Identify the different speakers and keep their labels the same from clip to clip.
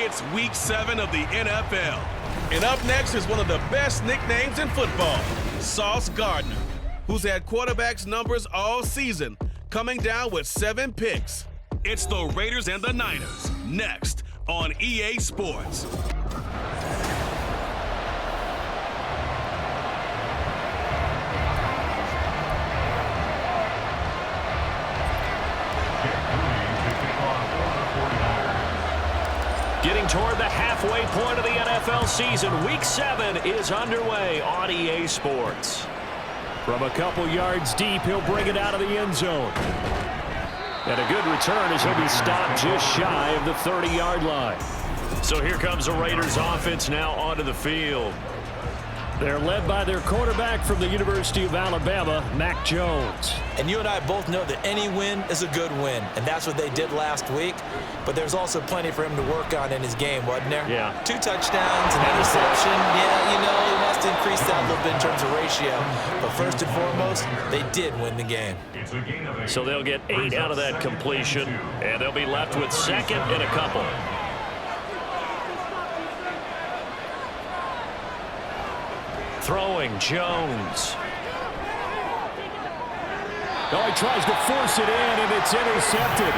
Speaker 1: It's Week 7 of the NFL. And up next is one of the best nicknames in football, Sauce Gardner, who's had quarterbacks' numbers all season, coming down with 7 picks. It's the Raiders and the Niners, next on EA Sports.
Speaker 2: Getting toward the halfway point of the NFL season, Week 7 is underway on EA Sports. From a couple yards deep, he'll bring it out of the end zone. And a good return as he'll be stopped just shy of the 30-yard line. So here comes the Raiders offense now onto the field. They're led by their quarterback from the University of Alabama, Mac Jones.
Speaker 3: And you and I both know that any win is a good win, and that's what they did last week. But there's also plenty for him to work on in his game, wasn't there?
Speaker 2: Yeah.
Speaker 3: 2 touchdowns, an interception. Yeah, you know, he wants to increase that a little bit in terms of ratio. But first and foremost, they did win the game.
Speaker 2: So they'll get 8 out of that completion, and they'll be left with second and a couple. Throwing Jones. Oh, he tries to force it in, and it's intercepted.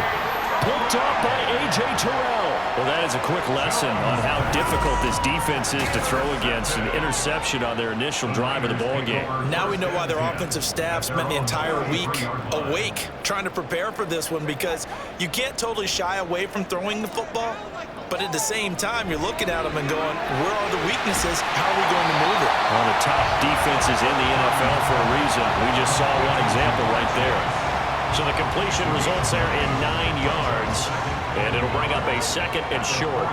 Speaker 2: Picked up by A.J. Terrell. Well, that is a quick lesson on how difficult this defense is to throw against an interception on their initial drive of the ballgame.
Speaker 3: Now we know why their offensive staff spent the entire week awake trying to prepare for this one, because you can't totally shy away from throwing the football. But at the same time, you're looking at them and going, where are the weaknesses? How are we going to move it?
Speaker 2: One of the top defenses in the NFL for a reason. We just saw one example right there. So the completion results there in 9 yards, and it'll bring up a second and short.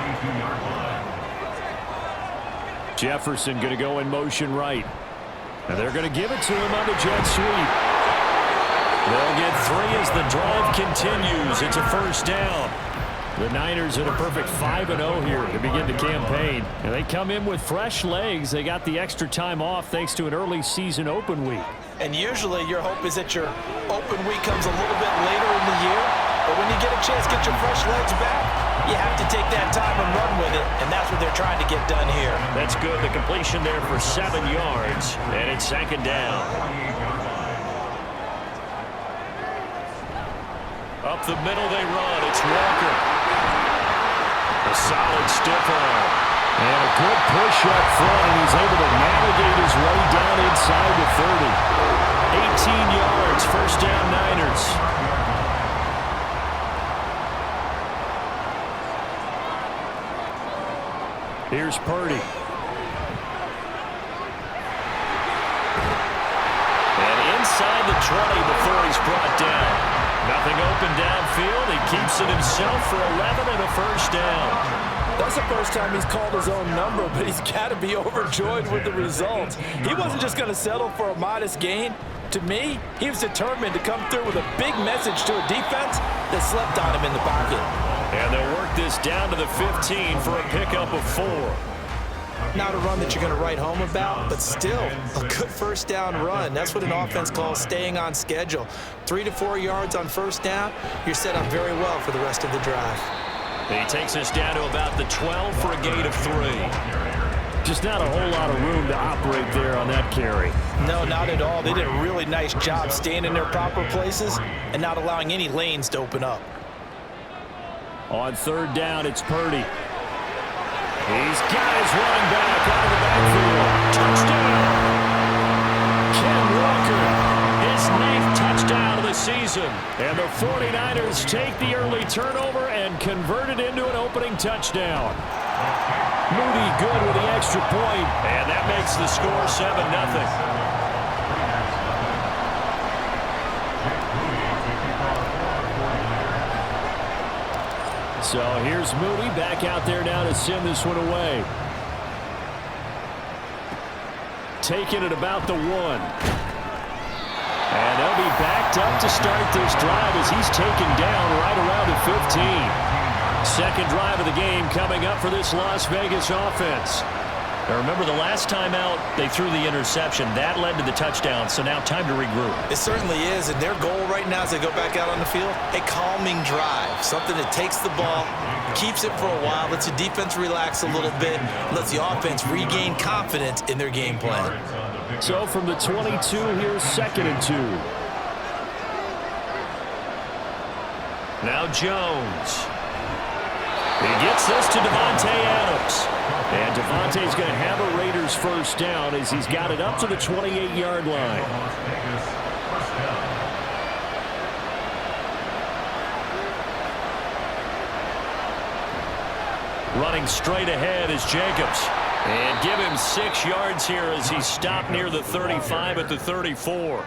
Speaker 2: Jefferson going to go in motion right. And they're going to give it to him on the jet sweep. They'll get 3 as the drive continues. It's a first down. The Niners in a perfect 5-0 here to begin the campaign. And they come in with fresh legs. They got the extra time off thanks to an early season open week.
Speaker 3: And usually your hope is that your open week comes a little bit later in the year. But when you get a chance to get your fresh legs back, you have to take that time and run with it. And that's what they're trying to get done here.
Speaker 2: That's good. The completion there for 7 yards. And it's second down. Up the middle they run. It's Walker. A solid stiff arm. And a good push up front, and he's able to navigate his way down inside the 30. 18 yards, first down Niners. Here's Purdy. And inside the 20 before he's brought down. Nothing open downfield. He keeps it himself for 11 and a first down.
Speaker 3: That's the first time he's called his own number, but he's got to be overjoyed with the results. He wasn't just going to settle for a modest gain. To me, he was determined to come through with a big message to a defense that slept on him in the pocket.
Speaker 2: And they'll work this down to the 15 for a pickup of 4.
Speaker 3: Not a run that you're going to write home about, but still a good first down run. That's what an offense calls staying on schedule. 3 to 4 yards on first down, you're set up very well for the rest of the drive.
Speaker 2: He takes us down to about the 12 for a gain of 3. Just not a whole lot of room to operate there on that carry.
Speaker 3: No, not at all. They did a really nice job staying in their proper places and not allowing any lanes to open up.
Speaker 2: On third down, it's Purdy. He's got his running back out of the backfield. Touchdown! Ken Walker, his 9th touchdown of the season. And the 49ers take the early turnover and convert it into an opening touchdown. Moody good with the extra point, and that makes the score 7-0. So here's Moody back out there now to send this one away. Taking it about the 1. And they'll be backed up to start this drive as he's taken down right around the 15. Second drive of the game coming up for this Las Vegas offense. Now remember, the last time out, they threw the interception. That led to the touchdown, so now time to regroup.
Speaker 3: It certainly is, and their goal right now as they go back out on the field, a calming drive, something that takes the ball, keeps it for a while, lets the defense relax a little bit, lets the offense regain confidence in their game plan.
Speaker 2: So from the 22, here's 2nd and 2. Now Jones. He gets this to Devontae Adams. And Devontae's going to have a Raiders first down as he's got it up to the 28-yard line. Running straight ahead is Jacobs. And give him 6 yards here as he stopped near the 35 at the 34.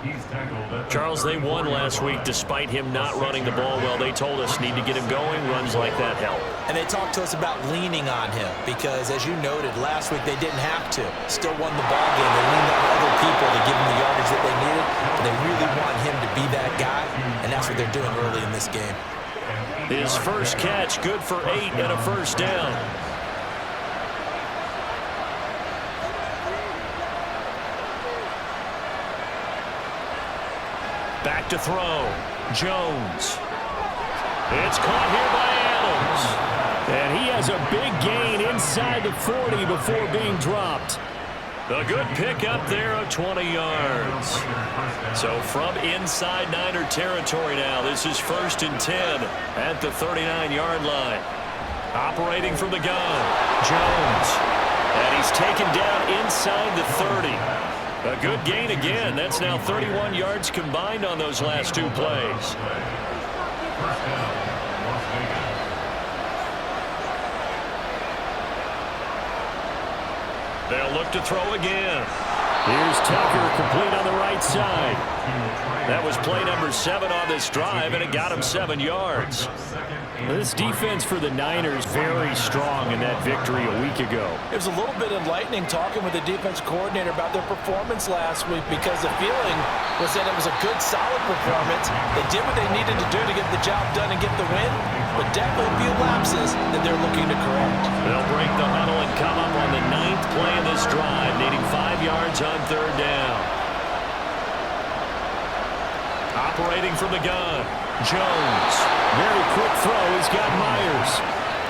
Speaker 2: Charles, they won last week despite him not running the ball well. They told us need to get him going. Runs like that help.
Speaker 3: And they talked to us about leaning on him because, as you noted, last week they didn't have to. Still won the ball game. They leaned on other people to give him the yardage that they needed. But they really want him to be that guy, and that's what they're doing early in this game.
Speaker 2: His first catch, good for 8 and a first down. Back to throw. Jones. It's caught here by Adams. And he has a big gain inside the 40 before being dropped. A good pick up there of 20 yards. So from inside Niner territory now, this is 1st and 10 at the 39-yard line. Operating from the gun, Jones. And he's taken down inside the 30. A good gain again. That's now 31 yards combined on those last 2 plays. They'll look to throw again. Here's Tucker, complete on the right side. That was play number 7 on this drive, and it got him 7 yards. This defense for the Niners very strong in that victory a week ago.
Speaker 3: It was a little bit enlightening talking with the defense coordinator about their performance last week because the feeling was that it was a good, solid performance. They did what they needed to do to get the job done and get the win, but definitely a few lapses that they're looking to correct.
Speaker 2: They'll break the huddle and come up on the 9th play of this drive, needing 5 yards on 3rd down. Operating from the gun, Jones. Very quick throw. He's got Myers.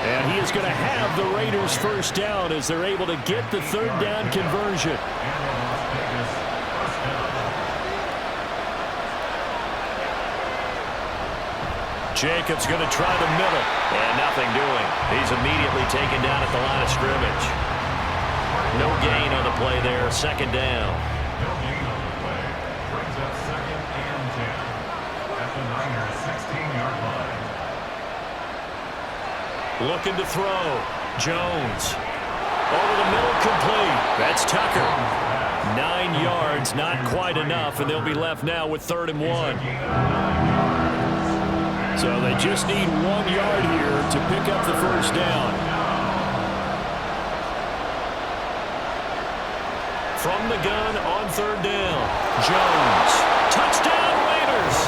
Speaker 2: And he is going to have the Raiders first down as they're able to get the 3rd down conversion. Jacobs going to try the middle. And nothing doing. He's immediately taken down at the line of scrimmage. No gain on the play there. 2nd down. Looking to throw. Jones. Over the middle, complete. That's Tucker. 9 yards, not quite enough, and they'll be left now with 3rd and 1. So they just need 1 yard here to pick up the first down. From the gun on 3rd down. Jones. Touchdown, Raiders.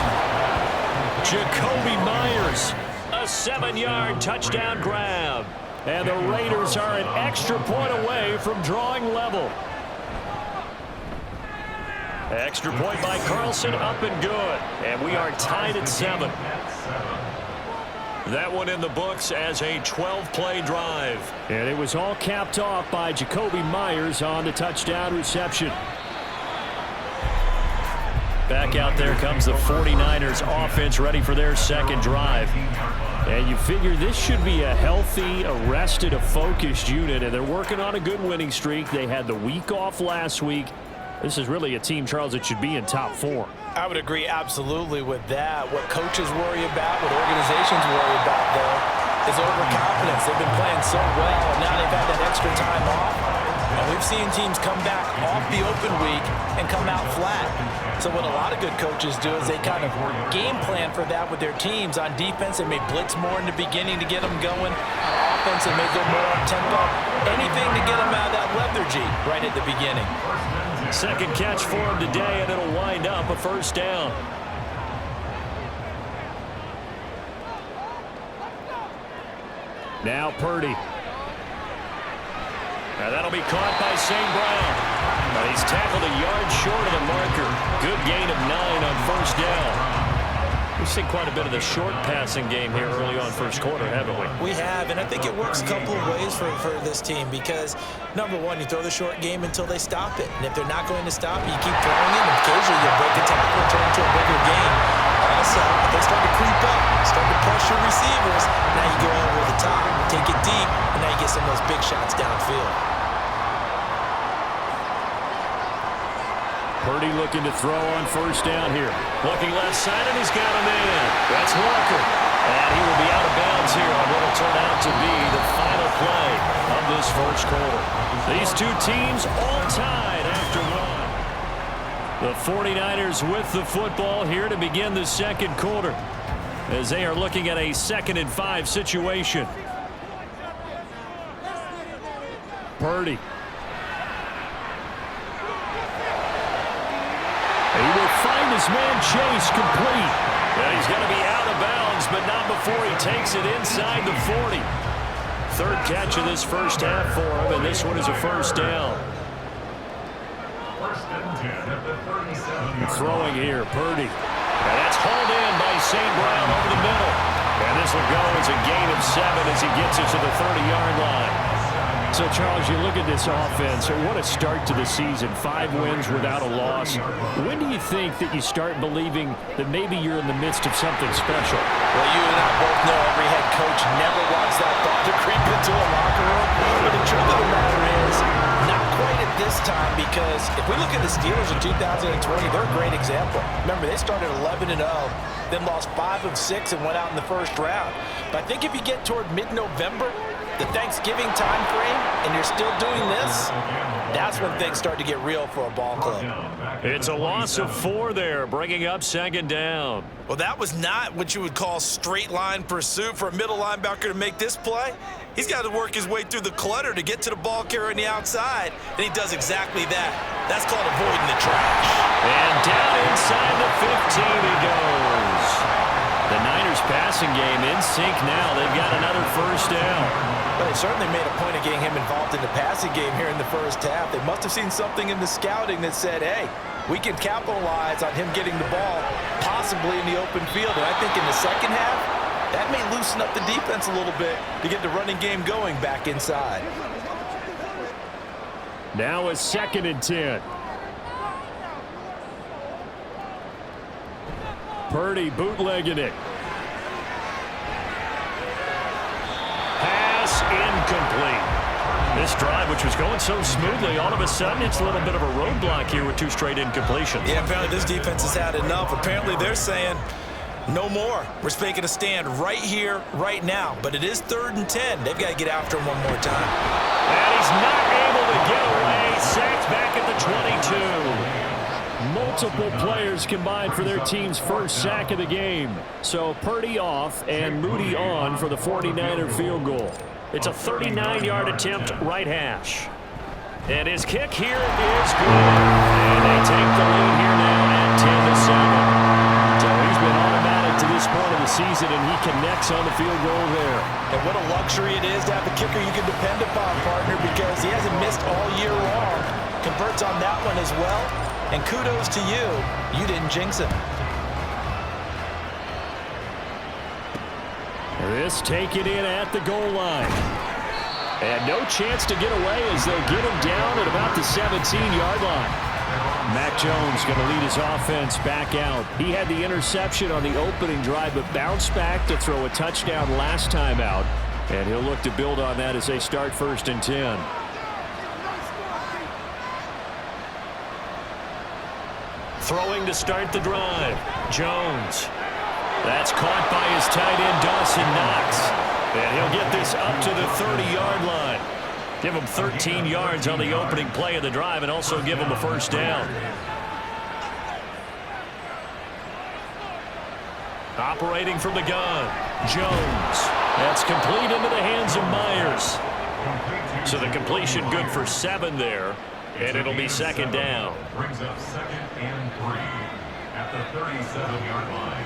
Speaker 2: Jacoby Myers. A 7-yard touchdown grab. And the Raiders are an extra point away from drawing level. Extra point by Carlson, up and good. And we are tied at 7. That one in the books as a 12-play drive. And it was all capped off by Jacoby Myers on the touchdown reception. Back out there comes the 49ers offense ready for their 2nd drive. And you figure this should be a healthy, a rested, a focused unit, and they're working on a good winning streak. They had the week off last week. This is really a team, Charles, that should be in top 4.
Speaker 3: I would agree absolutely with that. What coaches worry about, what organizations worry about, though, is overconfidence. They've been playing so well, and now they've had that extra time off. And we've seen teams come back off the open week and come out flat. So what a lot of good coaches do is they kind of game plan for that with their teams. On defense, they may blitz more in the beginning to get them going. On offense, they may go more up-tempo. Anything to get them out of that lethargy right at the beginning.
Speaker 2: 2nd catch for him today, and it'll wind up a first down. Now Purdy. And that'll be caught by St. Brown. But he's tackled a yard short of the marker. Good gain of 9 on first down. We've seen quite a bit of the short passing game here early on first quarter, haven't we?
Speaker 3: We have, and I think it works a couple of ways for this team because, number one, you throw the short game until they stop it. And if they're not going to stop it, you keep throwing it, and occasionally you'll break a tackle and turn into a bigger game. Also, if they start to creep up, start to pressure receivers, now you go over the top, take it deep, and now you get some of those big shots downfield.
Speaker 2: Purdy looking to throw on first down here. Looking left side, and he's got him in. That's Walker. And he will be out of bounds here on what will turn out to be the final play of this first quarter. These two teams all tied after one. The 49ers with the football here to begin the second quarter as they are looking at a 2nd and 5 situation. Purdy. He will find his man Chase complete. And he's going to be out of bounds, but not before he takes it inside the 40. Third catch of this first half for him, and this one is a first down. Throwing here, Purdy. And that's hauled in by St. Brown over the middle. And this will go as a gain of 7 as he gets it to the 30-yard line. So, Charles, you look at this offense, what a start to the season. 5 wins without a loss. When do you think that you start believing that maybe you're in the midst of something special?
Speaker 3: Well, you and I both know every head coach never wants that thought to creep into a locker room. But the truth of the matter is, not quite at this time, because if we look at the Steelers in 2020, they're a great example. Remember, they started 11-0, then lost 5 of 6 and went out in the first round. But I think if you get toward mid-November, the Thanksgiving time frame, and you're still doing this, that's when things start to get real for a ball club.
Speaker 2: It's a loss of 4 there, bringing up 2nd down.
Speaker 3: Well, that was not what you would call straight line pursuit for a middle linebacker to make this play. He's got to work his way through the clutter to get to the ball carrier on the outside, and he does exactly that. That's called avoiding the trash.
Speaker 2: And down inside the 15 he goes. The Niners passing game in sync now. They've got another first down.
Speaker 3: But they certainly made a point of getting him involved in the passing game here in the first half. They must have seen something in the scouting that said, hey, we can capitalize on him getting the ball possibly in the open field. And I think in the second half, that may loosen up the defense a little bit to get the running game going back inside.
Speaker 2: Now a 2nd and 10. Purdy bootlegging it. Pass incomplete. This drive, which was going so smoothly, all of a sudden it's a little bit of a roadblock here with 2 straight incompletions.
Speaker 3: Yeah, apparently this defense has had enough. Apparently they're saying, no more. We're making a stand right here, right now. But it is 3rd and 10. They've got to get after him one more time.
Speaker 2: And he's not able to get away. Sacked back at the 22. Multiple players combined for their team's first sack of the game. So Purdy off and Moody on for the 49er field goal. It's a 39-yard attempt right hash. And his kick here is good. And they take the lead here now at 10-7. So he's been automatic to this point of the season, and he connects on the field goal there.
Speaker 3: And what a luxury it is to have a kicker you can depend upon, partner, because he hasn't missed all year long. Converts on that one as well. And kudos to you. You didn't jinx him.
Speaker 2: This taken in at the goal line. And no chance to get away as they'll get him down at about the 17-yard line. Mac Jones going to lead his offense back out. He had the interception on the opening drive, but bounced back to throw a touchdown last time out. And he'll look to build on that as they start 1st and 10. Throwing to start the drive. Jones. That's caught by his tight end, Dawson Knox. And he'll get this up to the 30-yard line. Give him 13 yards on the opening play of the drive and also give him a first down. Operating from the gun. Jones. That's complete into the hands of Myers. So the completion good for 7 there. And it'll be 2nd down.
Speaker 4: Brings up 2nd and 3 at the 37-yard line.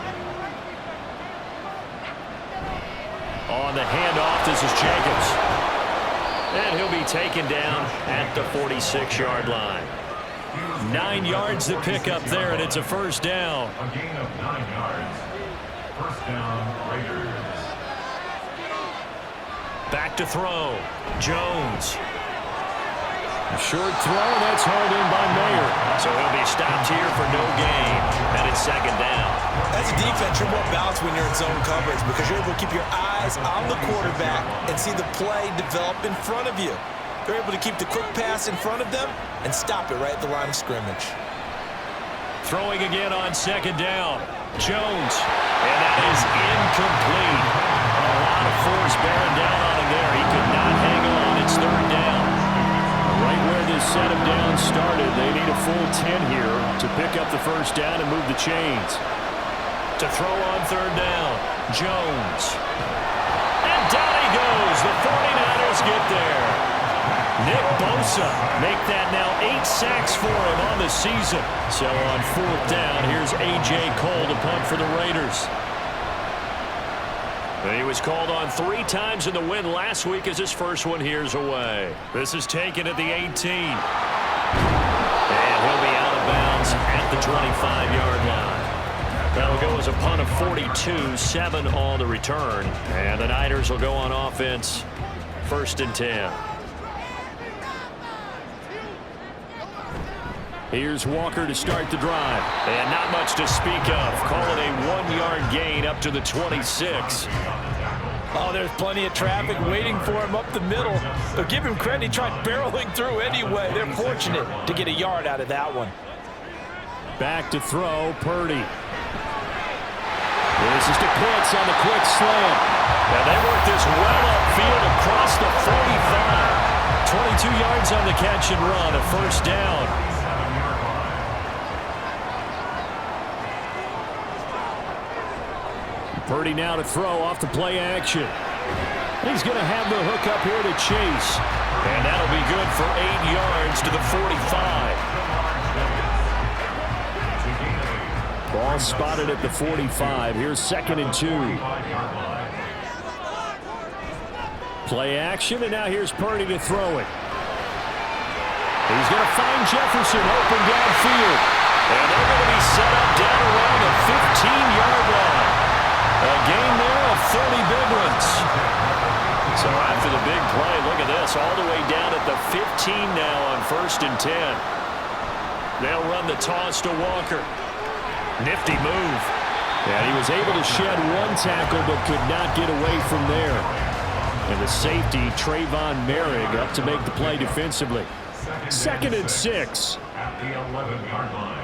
Speaker 2: On the handoff, this is Jacobs. And he'll be taken down at the 46-yard line. 9 yards to pick up there, and it's a first down.
Speaker 4: A gain of 9 yards. First down, Raiders.
Speaker 2: Back to throw. Jones. Short throw, and that's hauled in by Mayer. So he'll be stopped here for no gain, and it's second down.
Speaker 3: As a defense, you're more balanced when you're in zone coverage because you're able to keep your eyes on the quarterback and see the play develop in front of you. They're able to keep the quick pass in front of them and stop it right at the line of scrimmage.
Speaker 2: Throwing again on second down. Jones, and that is incomplete. A lot of force bearing down on him there. He could not hang on. It's third down. Right where this set of downs started, they need a full 10 here to pick up the first down and move the chains. To throw on third down, Jones. And down he goes. The 49ers get there. Nick Bosa make that now 8 sacks for him on the season. So on fourth down, here's A.J. Cole to punt for the Raiders. He was called on 3 times in the win last week as his first one here's away. This is taken at the 18. And he'll be out of bounds at the 25-yard line. That'll go as a punt of 42, 7 on the return. And the Niners will go on offense, 1st and 10. Here's Walker to start the drive. And not much to speak of. Call it a 1-yard gain up to the 26.
Speaker 3: Oh, there's plenty of traffic waiting for him up the middle. But give him credit, he tried barreling through anyway. They're fortunate to get a yard out of that one.
Speaker 2: Back to throw, Purdy. This is to Pitts on the quick slam. And they work this well upfield across the 45. 22 yards on the catch and run, a first down. Purdy now to throw off the play action. He's going to have the hook up here to Chase. And that'll be good for 8 yards to the 45. Ball spotted at the 45. Here's 2nd and 2. Play action, and now here's Purdy to throw it. He's going to find Jefferson open downfield. And they're going to be set up down around the 15-yard line. A gain there of 30 big ones. So after the big play, look at this, all the way down at the 15 now on 1st and 10. They'll run the toss to Walker. Nifty move. And he was able to shed 1 tackle but could not get away from there. And the safety, Trayvon Merrick, up to make the play defensively. 2nd and 6.
Speaker 4: At the 11-yard line.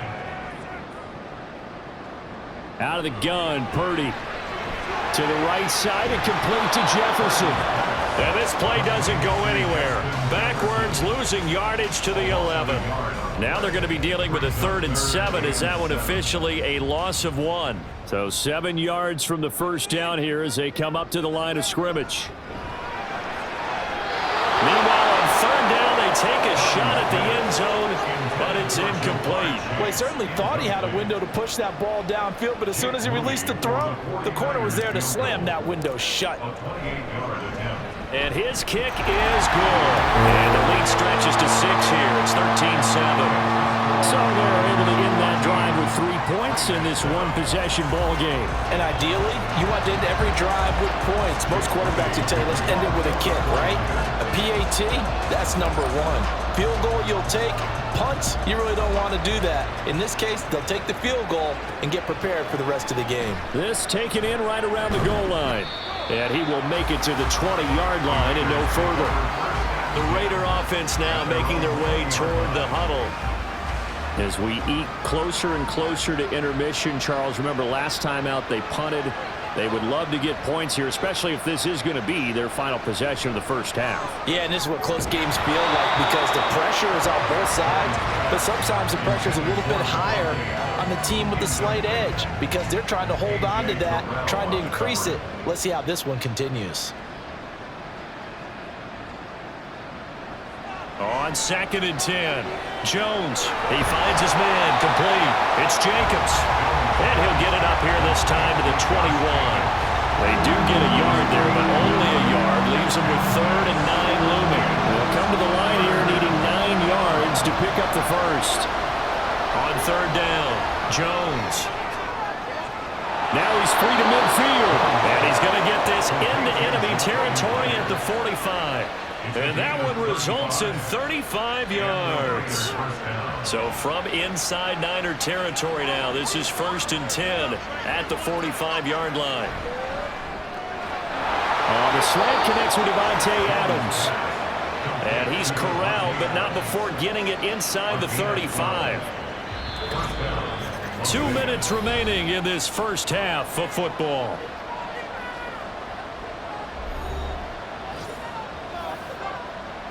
Speaker 2: Out of the gun, Purdy. To the right side and complete to Jefferson. And this play doesn't go anywhere. Backwards, losing yardage to the 11. Now they're going to be dealing with a 3rd and 7. Is that one officially a loss of 1? So 7 yards from the first down here as they come up to the line of scrimmage. Meanwhile, on 3rd down, they take a shot at the end zone, but it's incomplete.
Speaker 3: Well, he certainly thought he had a window to push that ball downfield, but as soon as he released the throw, the corner was there to slam that window shut.
Speaker 2: And his kick is good. And the lead stretches to 6 here. It's 13-7. So they're able to end that drive with 3 points in this one-possession ball game.
Speaker 3: And ideally, you want to end every drive with points. Most quarterbacks would tell you, let's end it with a kick, right? A PAT, that's number 1. Field goal you'll take. Punts, you really don't want to do that. In this case, they'll take the field goal and get prepared for the rest of the game.
Speaker 2: This taken in right around the goal line. And he will make it to the 20-yard line and no further. The Raider offense now making their way toward the huddle. As we eat closer and closer to intermission, Charles, remember last time out they punted. They would love to get points here, especially if this is going to be their final possession of the first half.
Speaker 3: Yeah, and this is what close games feel like because the pressure is on both sides, but sometimes the pressure is a little bit higher on the team with the slight edge because they're trying to hold on to that, trying to increase it. Let's see how this one continues.
Speaker 2: On 2nd and 10, Jones, he finds his man, complete. It's Jacobs, and he'll get it up here this time to the 21. They do get a yard there, but only a yard. Leaves them with 3rd and 9 looming. They'll come to the line here needing 9 yards to pick up the first. On 3rd down, Jones. Now he's free to midfield. And he's going to get this into enemy territory at the 45. And that one results in 35 yards. So from inside Niner territory now, this is 1st and 10 at the 45-yard line. The slant connects with Devontae Adams. And he's corralled, but not before getting it inside the 35. 2 minutes remaining in this first half of football.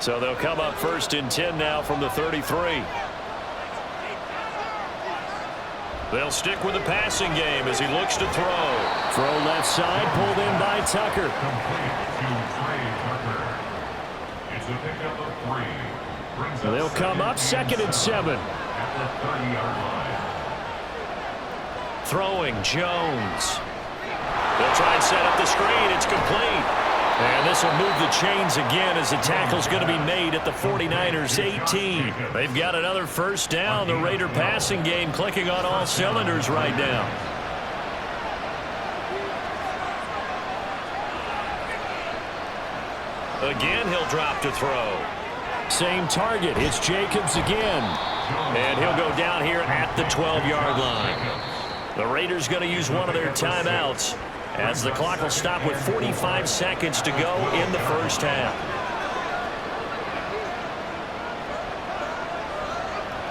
Speaker 2: So they'll come up 1st and 10 now from the 33. They'll stick with the passing game as he looks to throw. Throw left side, pulled in by Tucker.
Speaker 4: It's a pickup of 3.
Speaker 2: They'll come up 2nd and 7.
Speaker 4: At the 30-yard line.
Speaker 2: Throwing, Jones. They'll try and set up the screen. It's complete. And this will move the chains again as the tackle's going to be made at the 49ers 18. They've got another first down. The Raider passing game clicking on all cylinders right now. Again, he'll drop to throw. Same target. It's Jacobs again. And he'll go down here at the 12-yard line. The Raiders going to use one of their timeouts as the clock will stop with 45 seconds to go in the first half.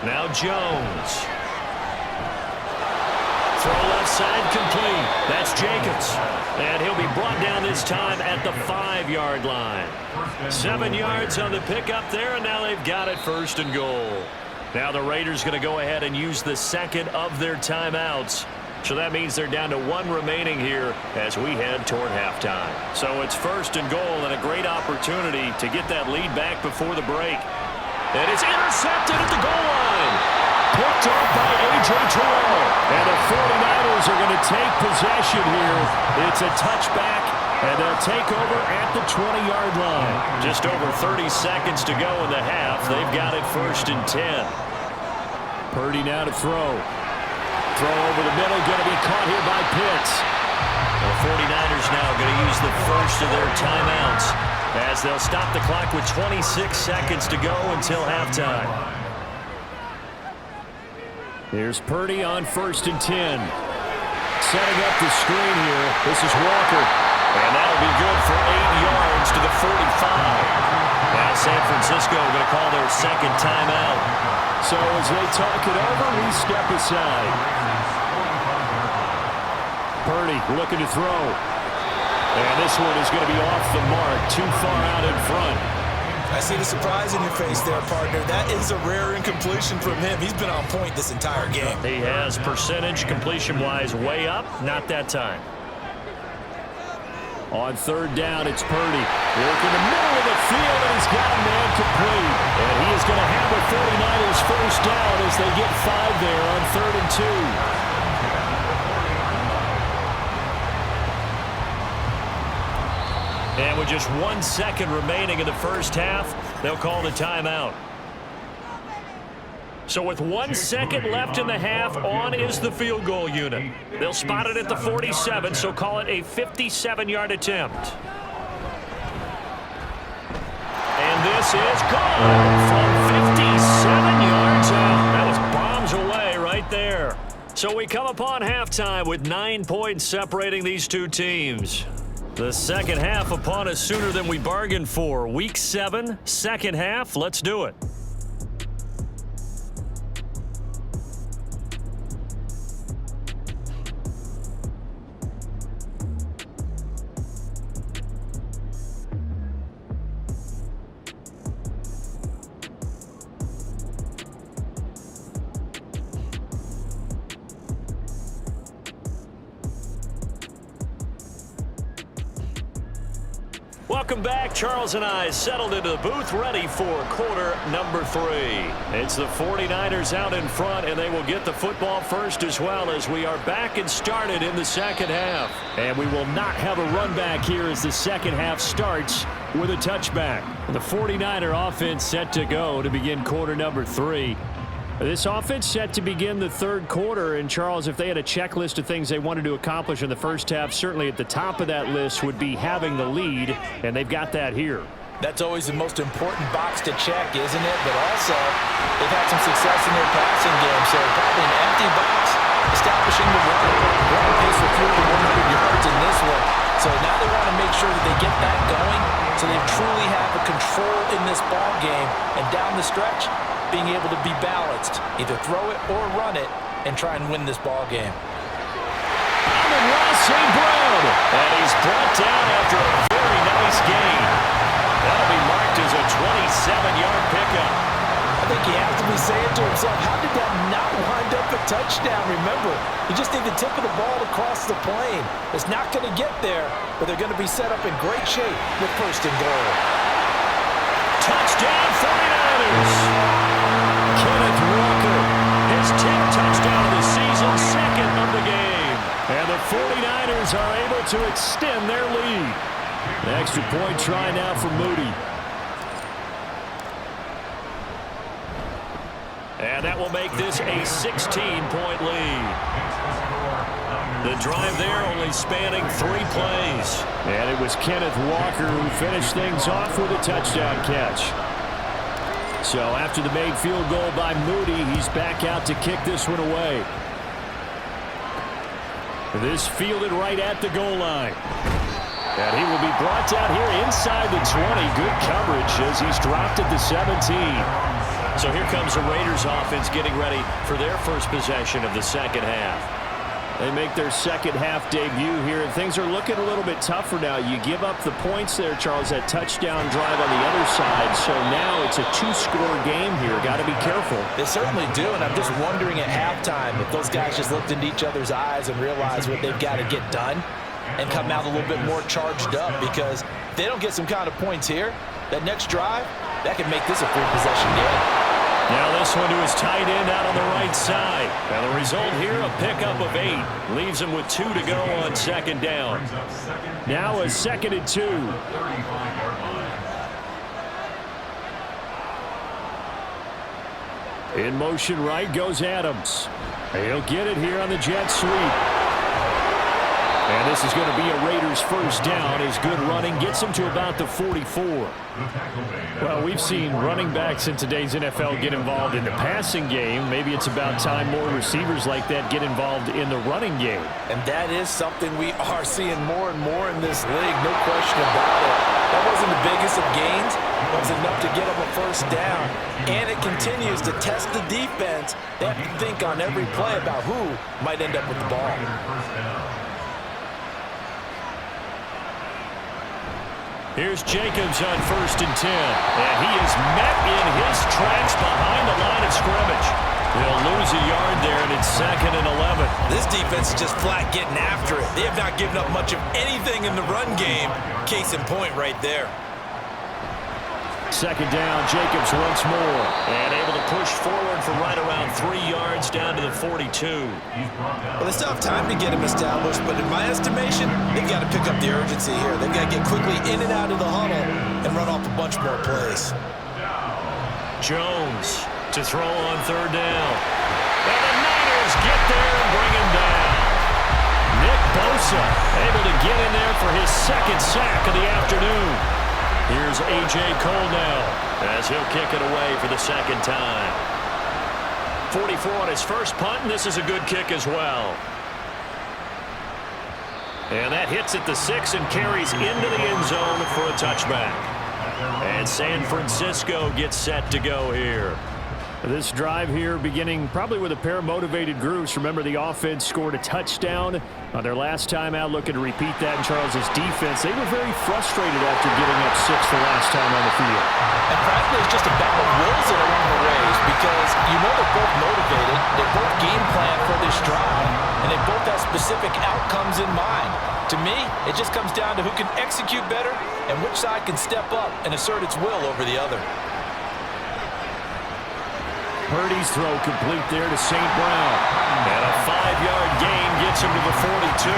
Speaker 2: Now Jones. Throw left side complete. That's Jacobs. And he'll be brought down this time at the 5-yard line. 7 yards on the pickup there, and now they've got it 1st and goal. Now the Raiders going to go ahead and use the second of their timeouts. So that means they're down to 1 remaining here as we head toward halftime. So it's 1st and goal and a great opportunity to get that lead back before the break. And it's intercepted at the goal line. Picked up by A.J. Terrell. And the 49ers are going to take possession here. It's a touchback, and they'll take over at the 20-yard line. Just over 30 seconds to go in the half. They've got it 1st and 10. Purdy now to throw. Throw over the middle, going to be caught here by Pitts. The 49ers now going to use the first of their timeouts as they'll stop the clock with 26 seconds to go until halftime. Here's Purdy on 1st and 10. Setting up the screen here. This is Walker. And that'll be good for 8 yards to the 45. Now San Francisco going to call their second timeout. So as they talk it over, we step aside. Purdy looking to throw. And this one is going to be off the mark, too far out in front.
Speaker 3: I see the surprise in your face there, partner. That is a rare incompletion from him. He's been on point this entire game.
Speaker 2: He has percentage completion-wise way up, not that time. On 3rd down, it's Purdy. Working the middle of the field, and he's got a man complete. And he is going to have the 49ers first down as they get 5 there on 3rd and 2. And with just 1 second remaining in the first half, they'll call the timeout. So with 1 second left in the half, on is the field goal unit. They'll spot it at the 47, so call it a 57-yard attempt. And this is gone from 57 yards out. That was bombs away right there. So we come upon halftime with 9 points separating these two teams. The second half upon us sooner than we bargained for. Week 7, second half. Let's do it. Welcome back. Charles and I settled into the booth, ready for quarter number 3. It's the 49ers out in front, and they will get the football first as well as we are back and started in the second half. And we will not have a run back here as the second half starts with a touchback. The 49er offense set to go to begin quarter number 3. This offense set to begin the third quarter, and Charles, if they had a checklist of things they wanted to accomplish in the first half, certainly at the top of that list would be having the lead, and they've got that here.
Speaker 3: That's always the most important box to check, isn't it? But also, they've had some success in their passing game, so probably an empty box, establishing the run pace for fewer than 100 yards in this one. So now they want to make sure that they get that going, so they truly have a control in this ball game, and down the stretch, being able to be balanced, either throw it or run it, and try and win this ball game.
Speaker 2: Ross St. Brown, and he's brought down after a very nice gain. That'll be marked as a 27-yard pickup.
Speaker 3: I think he has to be saying to himself, how did that not wind up a touchdown? Remember, you just need the tip of the ball to cross the plane. It's not going to get there, but they're going to be set up in great shape with first and goal.
Speaker 2: Touchdown 49ers. Kenneth Walker, his 10th touchdown of the season, second of the game. And the 49ers are able to extend their lead. An extra point try now for Moody. And that will make this a 16-point lead. The drive there only spanning 3 plays. And it was Kenneth Walker who finished things off with a touchdown catch. So after the made field goal by Moody, he's back out to kick this one away. This fielded right at the goal line. And he will be brought down here inside the 20. Good coverage as he's dropped at the 17. So here comes the Raiders offense getting ready for their first possession of the second half. They make their second half debut here, and things are looking a little bit tougher now. You give up the points there, Charles, that touchdown drive on the other side. So now it's a 2-score game here. Got to be careful.
Speaker 3: They certainly do, and I'm just wondering at halftime if those guys just looked into each other's eyes and realized what they've got to get done and come out a little bit more charged up, because if they don't get some kind of points here, that next drive, that could make this a 3-possession game.
Speaker 2: Now this one to his tight end out on the right side. And the result here, a pickup of 8. Leaves him with 2 to go on second down. Now a 2nd and 2. In motion right goes Adams. He'll get it here on the jet sweep. And this is going to be a Raiders first down as good running gets him to about the 44. Well, we've seen running backs in today's NFL get involved in the passing game. Maybe it's about time more receivers like that get involved in the running game.
Speaker 3: And that is something we are seeing more and more in this league, no question about it. That wasn't the biggest of gains. It was enough to get them a first down. And it continues to test the defense. They have to think on every play about who might end up with the ball.
Speaker 2: Here's Jacobs on 1st and 10. And he is met in his tracks behind the line of scrimmage. They'll lose a yard there, and it's 2nd and 11.
Speaker 3: This defense is just flat getting after it. They have not given up much of anything in the run game. Case in point right there.
Speaker 2: 2nd down, Jacobs once more. And able to push forward for right around 3 yards down to the 42.
Speaker 3: Well, they still have time to get him established, but in my estimation, they've got to pick up the urgency here. They've got to get quickly in and out of the huddle and run off a bunch more plays.
Speaker 2: Jones to throw on 3rd down. And the Niners get there and bring him down. Nick Bosa able to get in there for his 2nd sack of the afternoon. Here's A.J. Cole now as he'll kick it away for the 2nd time. 44 on his first punt, and this is a good kick as well. And that hits at the 6 and carries into the end zone for a touchback. And San Francisco gets set to go here. This drive here beginning probably with a pair of motivated groups. Remember, the offense scored a touchdown on their last time out, looking to repeat that in Charles's defense. They were very frustrated after giving up 6 the last time on the field.
Speaker 3: And frankly, it's just a battle of wills along the ways, because you know they're both motivated. They both game plan for this drive. and they both have specific outcomes in mind. To me, it just comes down to who can execute better and which side can step up and assert its will over the other.
Speaker 2: Purdy's throw complete there to St. Brown. And a 5-yard gain gets him to the 42.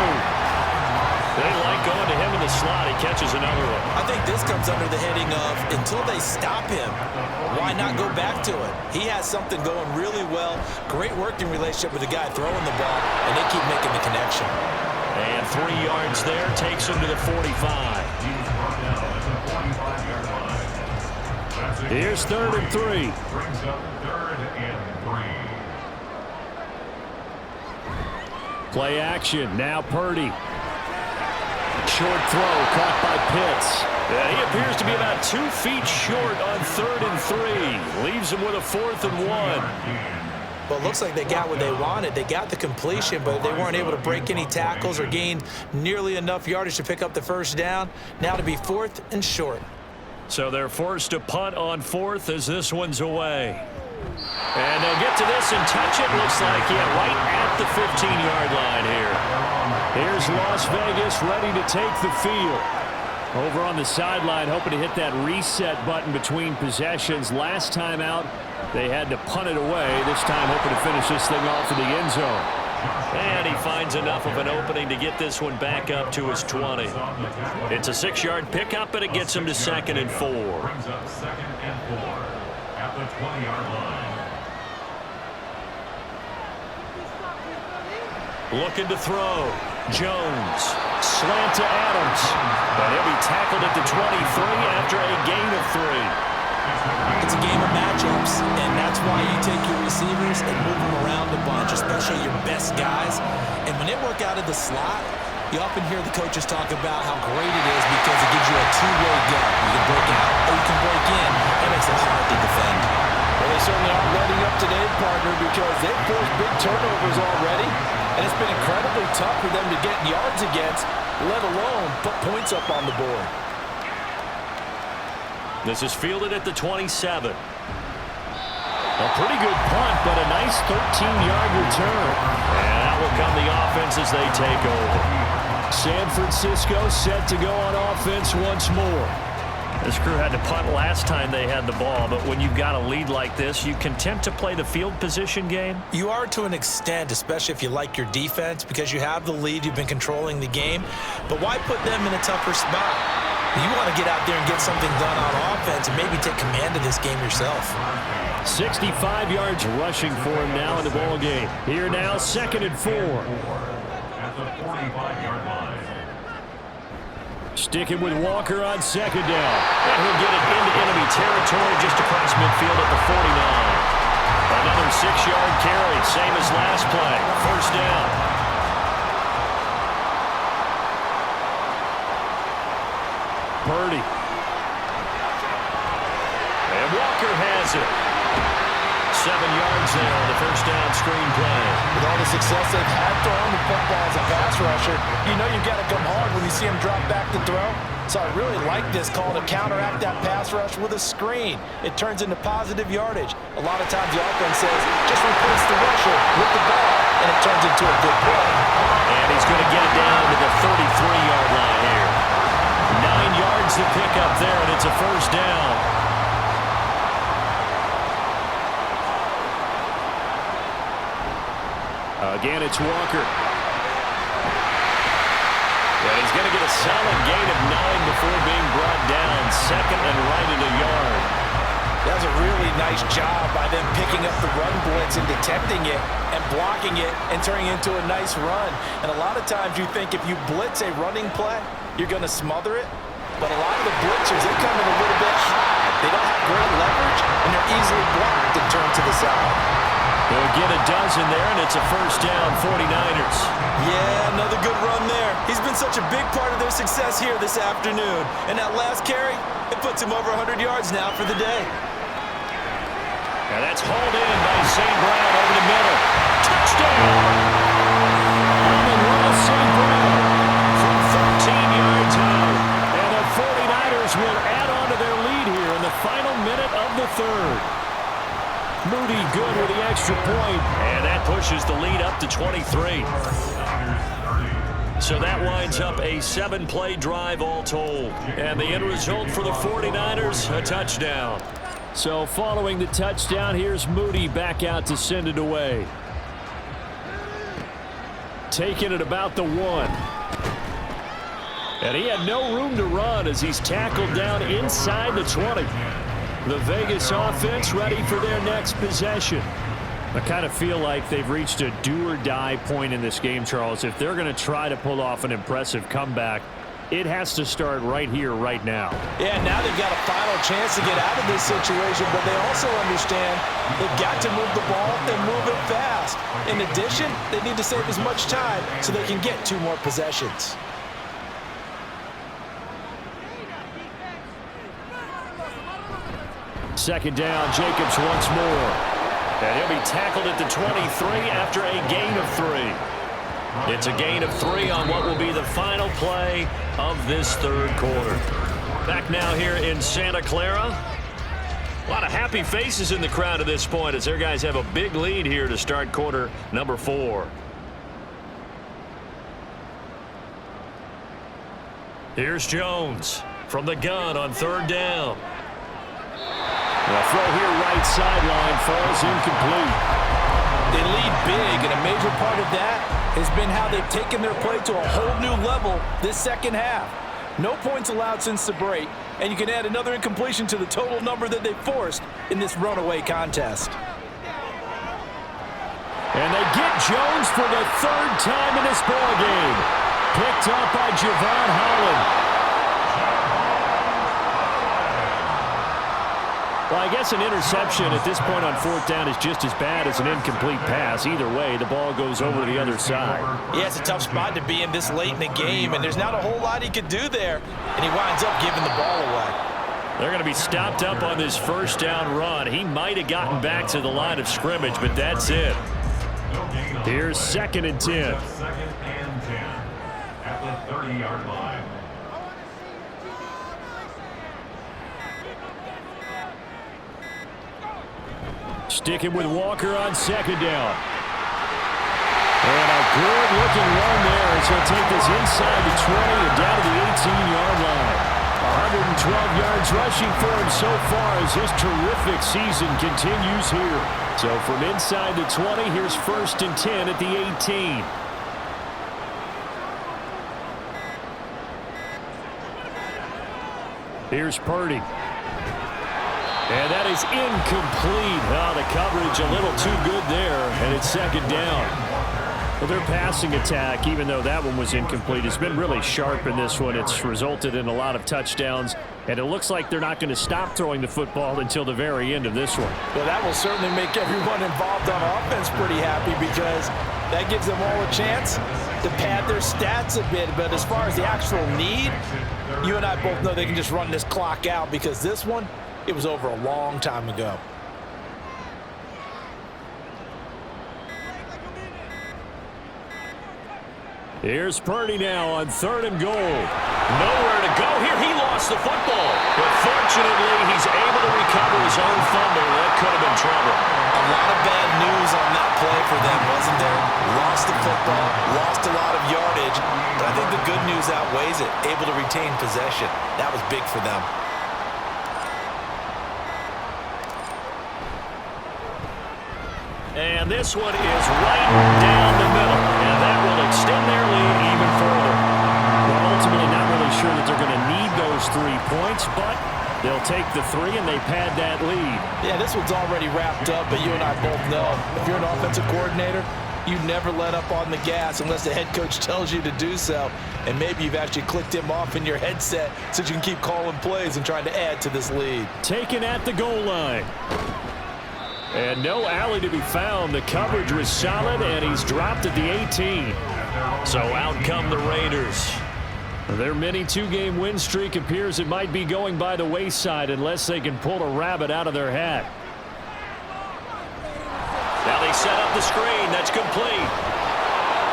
Speaker 2: They like going to him in the slot. He catches another one.
Speaker 3: I think this comes under the heading of until they stop him, why not go back to it? He has something going really well. Great working relationship with the guy throwing the ball, and they keep making the connection.
Speaker 2: And 3 yards there takes him to the 45. Here's 3rd and 3.
Speaker 4: Brings up 3rd and 3.
Speaker 2: Play action. Now Purdy. Short throw caught by Pitts. He appears to be about 2 feet short on 3rd and 3. Leaves him with a 4th and 1.
Speaker 3: Well, it looks like they got what they wanted. They got the completion, but they weren't able to break any tackles or gain nearly enough yardage to pick up the first down. Now to be 4th and short.
Speaker 2: So they're forced to punt on 4th as this one's away. And they'll get to this and touch it. Looks like, right at the 15-yard line here. Here's Las Vegas ready to take the field. Over on the sideline, hoping to hit that reset button between possessions. Last time out, they had to punt it away. This time, hoping to finish this thing off in the end zone. And he finds enough of an opening to get this one back up to his 20. It's a 6-yard pickup, but it gets him to 2nd and 4.
Speaker 4: Brings up 2nd and 4 at the 20-yard line.
Speaker 2: Looking to throw. Jones. Slant to Adams. But he'll be tackled at the 23 after a gain of 3.
Speaker 3: It's a game of matchups, and that's why you take your receivers and move them around a bunch, especially your best guys. And when they work out of the slot, you often hear the coaches talk about how great it is because it gives you a two-way gap. You can break out or you can break in. That makes it hard to defend.
Speaker 5: Well, they certainly aren't letting up today, partner, because they've forced big turnovers already, and it's been incredibly tough for them to get yards against, let alone put points up on the board.
Speaker 2: This is fielded at the 27. A pretty good punt, but a nice 13-yard return. And that will come the offense as they take over. San Francisco set to go on offense once more. This crew had to punt last time they had the ball, but when you've got a lead like this, you can tempt to play the field position game.
Speaker 3: You are to an extent, especially if you like your defense, because you have the lead, you've been controlling the game. But why put them in a tougher spot? You want to get out there and get something done on offense and maybe take command of this game yourself.
Speaker 2: 65 yards rushing for him now in the ball game. Here now, 2nd and 4.
Speaker 4: At the 45-yard line.
Speaker 2: Sticking with Walker on 2nd down. And he'll get it into enemy territory just across midfield at the 49. Another 6-yard carry, same as last play. First down. Purdy. And Walker has it. 7 yards there on the first down screen play.
Speaker 5: With all the success they've had throwing the football as a pass rusher, you know you've got to come hard when you see him drop back to throw. So I really like this call to counteract that pass rush with a screen. It turns into positive yardage. A lot of times the offense says, just replace the rusher with the ball, and it turns into a good play.
Speaker 2: And he's going to get it down to the 33-yard line here. 9 yards to pick up there, and it's a first down. Again, it's Walker. And he's going to get a solid gain of 9 before being brought down. 2nd and right at a yard.
Speaker 3: That was a really nice job by them picking up the run blitz and detecting it and blocking it and turning it into a nice run. And a lot of times you think if you blitz a running play, you're going to smother it. But a lot of the blitzers, they come in a little bit high. They don't have great leverage, and they're easily blocked and turned to the side.
Speaker 2: They'll get a dozen there, and it's a first down, 49ers.
Speaker 3: Yeah, another good run there. He's been such a big part of their success here this afternoon. And that last carry, it puts him over 100 yards now for the day.
Speaker 2: And that's hauled in by St. Brown over the middle. Touchdown! Amon-Ra St. Brown from 13 yards out. And the 49ers will add on to their lead here in the final minute of the third. Moody good with the extra point. And that pushes the lead up to 23. So that winds up a 7-play drive all told. And the end result for the 49ers, a touchdown. So following the touchdown, here's Moody back out to send it away. Taking it about the 1. And he had no room to run as he's tackled down inside the 20. The Vegas offense ready for their next possession. I kind of feel like they've reached a do-or-die point in this game, Charles. If they're going to try to pull off an impressive comeback, it has to start right here, right now.
Speaker 5: Yeah, now they've got a final chance to get out of this situation, but they also understand they've got to move the ball and move it fast. In addition, they need to save as much time so they can get 2 more possessions.
Speaker 2: Second down, Jacobs once more. And he'll be tackled at the 23 after a gain of 3. It's a gain of 3 on what will be the final play of this third quarter. Back now here in Santa Clara. A lot of happy faces in the crowd at this point as their guys have a big lead here to start quarter number 4. Here's Jones from the gun on third down. The throw here right sideline falls incomplete.
Speaker 5: They lead big, and a major part of that has been how they've taken their play to a whole new level this second half. No points allowed since the break, and you can add another incompletion to the total number that they forced in this runaway contest.
Speaker 2: And they get Jones for the 3rd time in this ballgame. Picked up by Javon Holland. Well, I guess an interception at this point on 4th down is just as bad as an incomplete pass. Either way, the ball goes over to the other side.
Speaker 5: Yeah, it's a tough spot to be in this late in the game, and there's not a whole lot he could do there, and he winds up giving the ball away.
Speaker 2: They're going to be stopped up on this 1st down run. He might have gotten back to the line of scrimmage, but that's it. Here's 2nd and 10.
Speaker 4: 2nd and 10 at the 30-yard line.
Speaker 2: Sticking with Walker on 2nd down. And a good-looking run there as he'll take this inside the 20 and down to the 18-yard line. 112 yards rushing for him so far as his terrific season continues here. So from inside the 20, here's 1st and 10 at the 18. Here's Purdy. And that is incomplete. Oh, the coverage a little too good there, and it's 2nd down. Well, their passing attack, even though that one was incomplete, has been really sharp in this one. It's resulted in a lot of touchdowns, and it looks like they're not going to stop throwing the football until the very end of this one.
Speaker 5: Well, that will certainly make everyone involved on offense pretty happy because that gives them all a chance to pad their stats a bit. But as far as the actual need, you and I both know they can just run this clock out because this one, it was over a long time ago.
Speaker 2: Here's Purdy now on 3rd and goal. Nowhere to go here. He lost the football. But fortunately, he's able to recover his own fumble. That could have been trouble.
Speaker 3: A lot of bad news on that play for them, wasn't there? Lost the football, lost a lot of yardage. But I think the good news outweighs it. Able to retain possession. That was big for them.
Speaker 2: And this one is right down the middle. And that will extend their lead even further. Well, ultimately not really sure that they're going to need those 3 points, but they'll take the 3 and they pad that lead.
Speaker 5: Yeah, this one's already wrapped up, but you and I both know if you're an offensive coordinator, you never let up on the gas unless the head coach tells you to do so. And maybe you've actually clicked him off in your headset so you can keep calling plays and trying to add to this lead.
Speaker 2: Taken at the goal line. And no alley to be found. The coverage was solid, and he's dropped at the 18. So out come the Raiders. Their mini 2-game win streak appears it might be going by the wayside unless they can pull a rabbit out of their hat. Now they set up the screen. That's complete.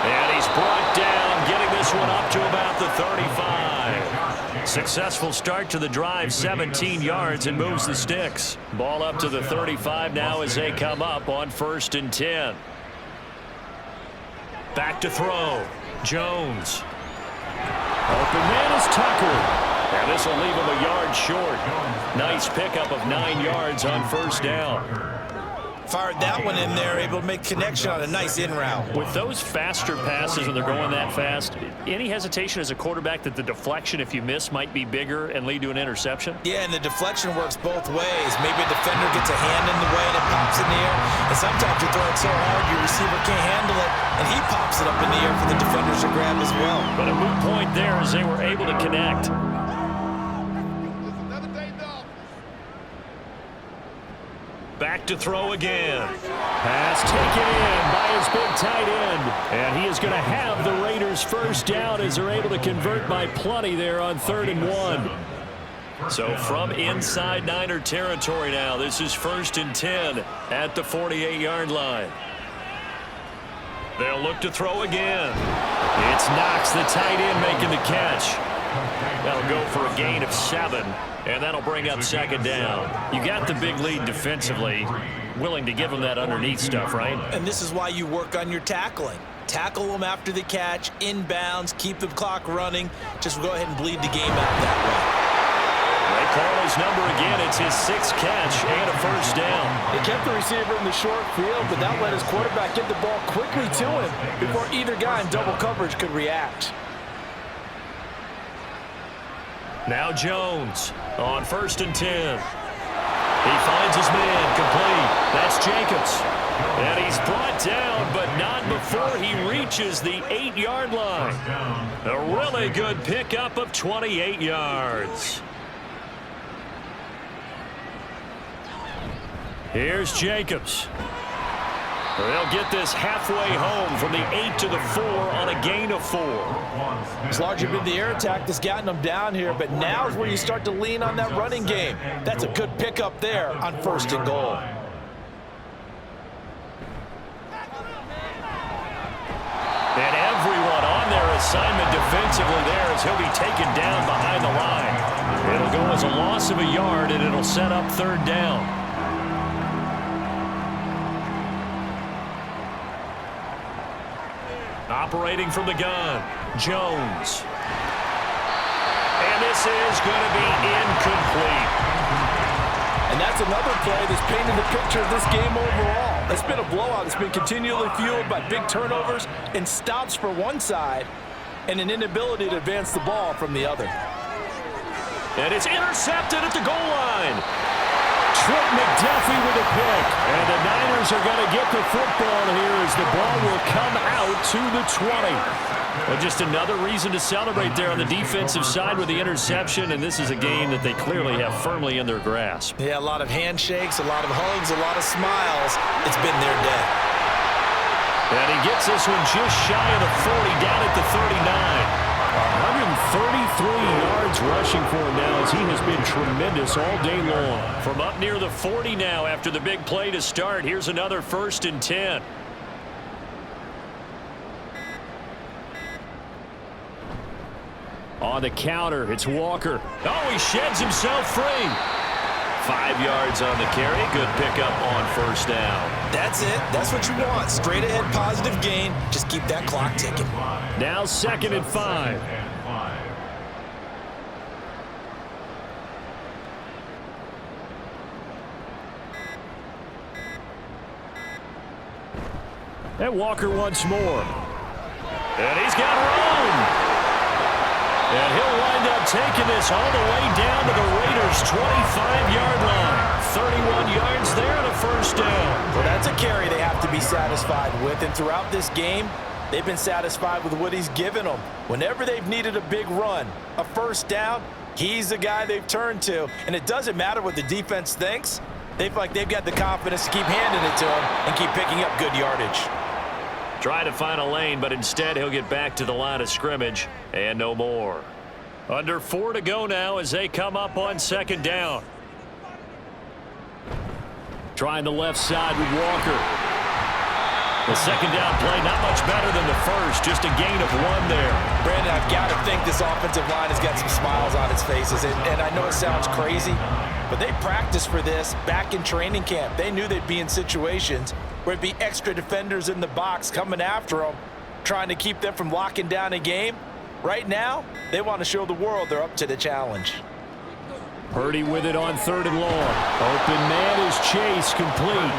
Speaker 2: And he's brought down, getting this one up to about the 35. Successful start to the drive, 17 yards, and moves the sticks. Ball up to the 35 now as they come up on 1st and 10. Back to throw. Jones. Open man is Tucker. And this will leave him a yard short. Nice pickup of 9 yards on 1st down.
Speaker 3: Fired that one in there, able to make connection on a nice in route.
Speaker 2: With those faster passes when they're going that fast, any hesitation as a quarterback that the deflection, if you miss, might be bigger and lead to an interception?
Speaker 3: Yeah, and the deflection works both ways. Maybe a defender gets a hand in the way and it pops in the air. And sometimes you throw it so hard your receiver can't handle it, and he pops it up in the air for the defenders to grab as well.
Speaker 2: But a moot point there as they were able to connect. Back to throw again. Pass taken in by his big tight end. And he is going to have the Raiders 1st down as they're able to convert by plenty there on 3rd and 1. So from inside Niner territory now, this is 1st and 10 at the 48-yard line. They'll look to throw again. It's Knox, the tight end, making the catch. That'll go for a gain of 7. And that'll bring up 2nd down. You got the big lead defensively. Willing to give them that underneath stuff, right?
Speaker 3: And this is why you work on your tackling. Tackle them after the catch, inbounds, keep the clock running. Just go ahead and bleed the game out that way.
Speaker 2: They call his number again. It's his 6th catch and a 1st down.
Speaker 5: He kept the receiver in the short field, but that let his quarterback get the ball quickly to him before either guy in double coverage could react.
Speaker 2: Now Jones on 1st and 10. He finds his man complete. That's Jacobs. And he's brought down, but not before he reaches the 8-yard line. A really good pickup of 28 yards. Here's Jacobs. They'll get this halfway home from the 8 to the 4 on a gain of 4.
Speaker 5: It's largely been the air attack that's gotten them down here, but now is where you start to lean on that running game. That's a good pickup there on 1st and goal.
Speaker 2: And everyone on their assignment defensively there as he'll be taken down behind the line. It'll go as a loss of a yard, and it'll set up 3rd down. Operating from the gun, Jones. And this is going to be incomplete.
Speaker 5: And that's another play that's painted the picture of this game overall. It's been a blowout. It's been continually fueled by big turnovers and stops for one side and an inability to advance the ball from the other.
Speaker 2: And it's intercepted at the goal line. Trent McDuffie with a pick. And the Niners are going to get the football here as the ball will come out to the 20. Well, just another reason to celebrate there on the defensive side with the interception, and this is a game that they clearly have firmly in their grasp.
Speaker 3: Yeah, a lot of handshakes, a lot of hugs, a lot of smiles. It's been their day.
Speaker 2: And he gets this one just shy of the 40, down at the 39. 133 yards rushing for him now as he has been tremendous all day long. From up near the 40 now after the big play to start, here's another 1st and 10. On the counter, it's Walker. Oh, he sheds himself free. 5 yards on the carry. Good pickup on 1st down.
Speaker 3: That's it. That's what you want. Straight ahead positive gain. Just keep that clock ticking.
Speaker 2: Now 2nd and 5. And Walker once more. And he's got room. And he'll wind up taking this all the way down to the Raiders' 25-yard line. 31 yards there and a 1st down.
Speaker 5: Well, that's a carry they have to be satisfied with. And throughout this game, they've been satisfied with what he's given them. Whenever they've needed a big run, a 1st down, he's the guy they've turned to. And it doesn't matter what the defense thinks. They feel like they've got the confidence to keep handing it to him and keep picking up good yardage.
Speaker 2: Try to find a lane, but instead he'll get back to the line of scrimmage and no more. Under 4 to go now as they come up on 2nd down. Trying the left side with Walker. The 2nd down play not much better than the first, just a gain of 1 there.
Speaker 5: Brandon, I've got to think this offensive line has got some smiles on its faces. And I know it sounds crazy, but they practiced for this back in training camp. They knew they'd be in situations where it'd be extra defenders in the box coming after them, trying to keep them from locking down a game. Right now, they want to show the world they're up to the challenge.
Speaker 2: Purdy with it on 3rd and long. Open man is Chase, complete.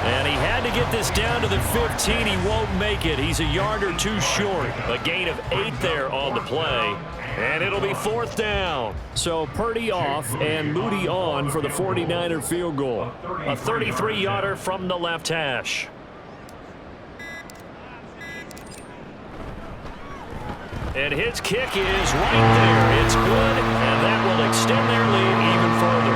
Speaker 2: And he had to get this down to the 15. He won't make it. He's a yard or two short. A gain of 8 there on the play. And it'll be 4th down. So Purdy off and Moody on for the 49er field goal. A 33-yarder from the left hash. And his kick is right there. It's good, and that will extend their lead even further.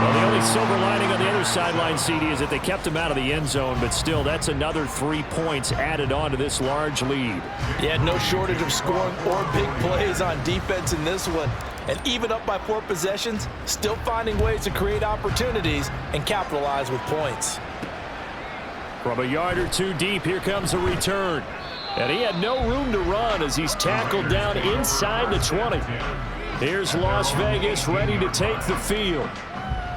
Speaker 2: Well, the only silver lining on the other sideline, CD, is that they kept him out of the end zone, but still, that's another 3 points added on to this large lead.
Speaker 5: Yeah, no shortage of scoring or big plays on defense in this one. And even up by 4 possessions, still finding ways to create opportunities and capitalize with points.
Speaker 2: From a yard or two deep, here comes a return. And he had no room to run as he's tackled down inside the 20. Here's Las Vegas ready to take the field.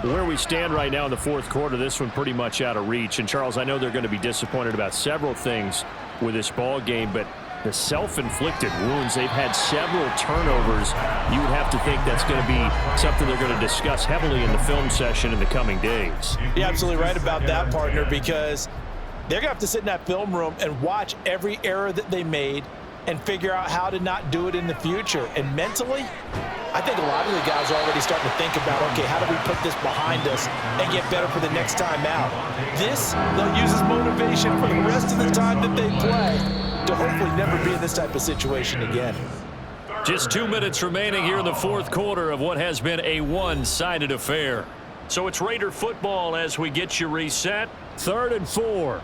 Speaker 2: Where we stand right now in the 4th quarter, this one pretty much out of reach. And, Charles, I know they're going to be disappointed about several things with this ball game, but the self-inflicted wounds, they've had several turnovers. You would have to think that's going to be something they're going to discuss heavily in the film session in the coming days.
Speaker 5: You're absolutely right about that, partner, because they're going to have to sit in that film room and watch every error that they made and figure out how to not do it in the future. And mentally, I think a lot of the guys are already starting to think about, okay, how do we put this behind us and get better for the next time out? This, they'll use as motivation for the rest of the time that they play to hopefully never be in this type of situation again.
Speaker 2: Just 2 minutes remaining here in the 4th quarter of what has been a one-sided affair. So it's Raider football as we get you reset. 3rd and 4.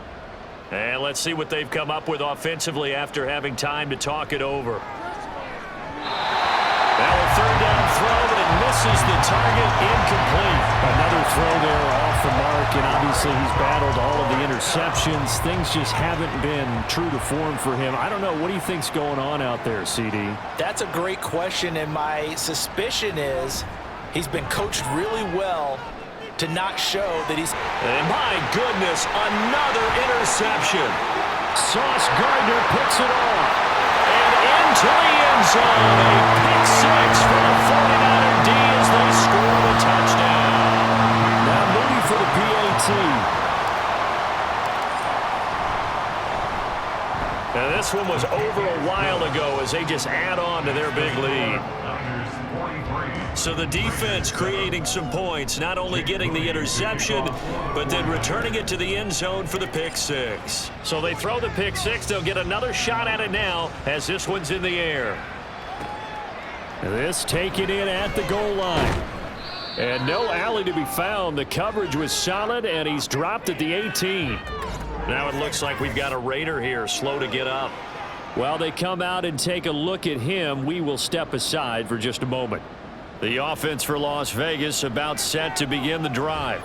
Speaker 2: And let's see what they've come up with offensively after having time to talk it over. Now a 3rd down throw, but it misses the target, incomplete. Another throw there off the mark, and obviously he's battled all of the interceptions. Things just haven't been true to form for him. I don't know. What do you think's going on out there, CD?
Speaker 5: That's a great question, and my suspicion is he's been coached really well to not show that he's...
Speaker 2: And my goodness, another interception. Sauce Gardner picks it off. And into the end zone. A pick 6 for the 49er D as they score the touchdown. Now Moody for the PAT. Now this one was over a while ago as they just add on to their big lead. So the defense creating some points, not only getting the interception, but then returning it to the end zone for the pick 6. So they throw the pick 6. They'll get another shot at it now as this one's in the air. This taken in at the goal line. And no alley to be found. The coverage was solid, and he's dropped at the 18. Now it looks like we've got a Raider here, slow to get up. While they come out and take a look at him, we will step aside for just a moment. The offense for Las Vegas about set to begin the drive.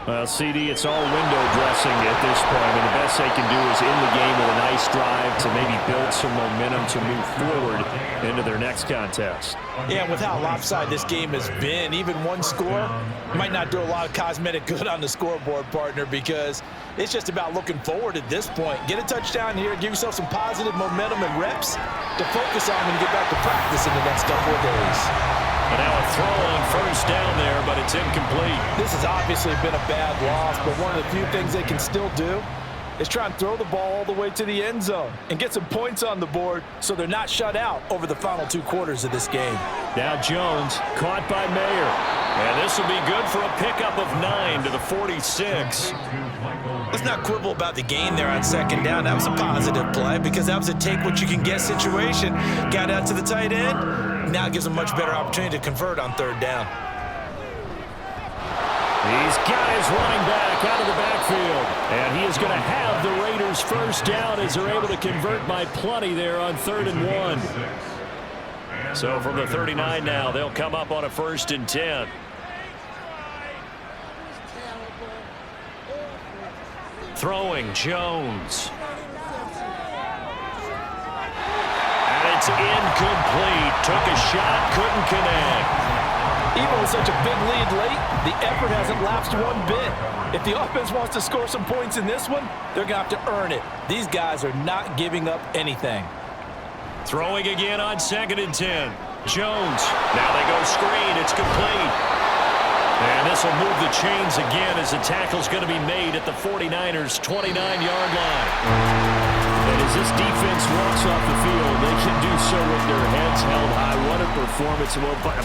Speaker 2: Well, CD, it's all window dressing at this point, and the best they can do is in the game with a nice drive to maybe build some momentum to move forward into their next contest.
Speaker 5: Yeah, and with how lopsided this game has been, even one score might not do a lot of cosmetic good on the scoreboard, partner, because it's just about looking forward at this point. Get a touchdown here, give yourself some positive momentum and reps to focus on when you get back to practice in the next couple of days.
Speaker 2: And now a throw on 1st down there, but it's incomplete.
Speaker 5: This has obviously been a bad loss, but one of the few things they can still do is try and throw the ball all the way to the end zone and get some points on the board so they're not shut out over the final 2 quarters of this game.
Speaker 2: Now Jones caught by Mayer. And this will be good for a pickup of 9 to the 46.
Speaker 3: Let's not quibble about the gain there on 2nd down. That was a positive play because that was a take-what-you-can-get situation. Got out to the tight end. Now it gives them a much better opportunity to convert on 3rd down.
Speaker 2: He's got his running back out of the backfield. And he is going to have the Raiders' 1st down as they're able to convert by plenty there on 3rd and 1. So from the 39 now, they'll come up on a 1st and 10. Throwing Jones. And it's It's incomplete. Took a shot, couldn't connect.
Speaker 5: Even with such a big lead late, the effort hasn't lapsed one bit. If the offense wants to score some points in this one, they're going to have to earn it. These guys are not giving up anything.
Speaker 2: Throwing again on 2nd and 10. Jones. Now they go screen. It's complete. And this will move the chains again as the tackle's going to be made at the 49ers' 29-yard line. And as this defense walks off the field, they can do so with their heads held high. What a performance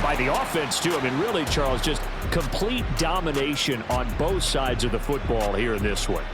Speaker 2: by the offense, too. I mean, really, Charles, just complete domination on both sides of the football here in this one.